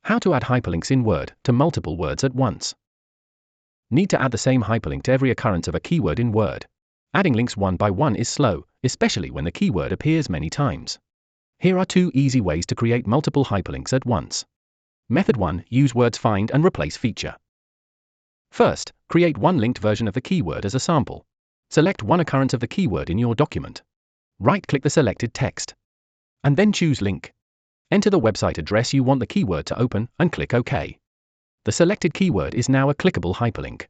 How to add hyperlinks in Word to multiple words at once. Need to add the same hyperlink to every occurrence of a keyword in Word. Adding links one by one is slow, especially when the keyword appears many times. Here are 2 easy ways to create multiple hyperlinks at once. Method 1. Use Word's Find and Replace feature. First, create one linked version of the keyword as a sample. Select one occurrence of the keyword in your document. Right-click the selected text. And then choose Link. Enter the website address you want the keyword to open and click OK. The selected keyword is now a clickable hyperlink.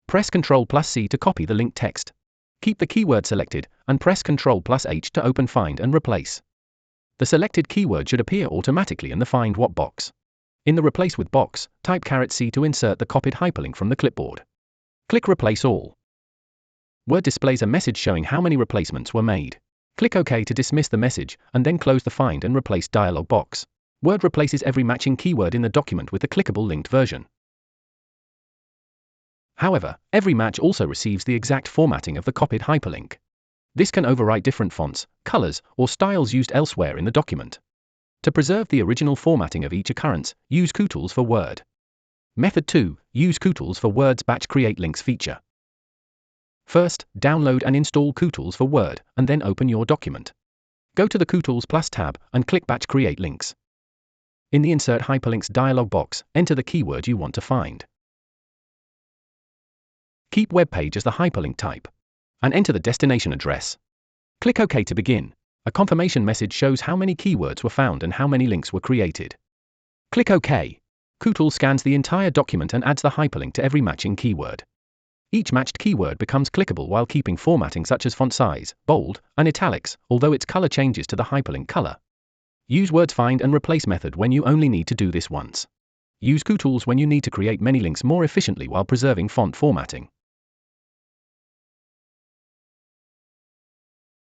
Press Ctrl+C to copy the link text. Keep the keyword selected and press Ctrl+H to open Find and Replace. The selected keyword should appear automatically in the Find What box. In the Replace With box, type "C" to insert the copied hyperlink from the clipboard. Click Replace All. Word displays a message showing how many replacements were made. Click OK to dismiss the message, and then close the Find and Replace dialog box. Word replaces every matching keyword in the document with the clickable linked version. However, every match also receives the exact formatting of the copied hyperlink. This can overwrite different fonts, colors, or styles used elsewhere in the document. To preserve the original formatting of each occurrence, use Kutools for Word. Method 2. Use Kutools for Word's Batch Create Links feature. First, download and install Kutools for Word, and then open your document. Go to the Kutools Plus tab, and click Batch Create Links. In the Insert Hyperlinks dialog box, enter the keyword you want to find. Keep web page as the hyperlink type. And enter the destination address. Click OK to begin. A confirmation message shows how many keywords were found and how many links were created. Click OK. Kutools scans the entire document and adds the hyperlink to every matching keyword. Each matched keyword becomes clickable while keeping formatting such as font size, bold, and italics, although its color changes to the hyperlink color. Use Word's Find and Replace method when you only need to do this once. Use Kutools when you need to create many links more efficiently while preserving font formatting.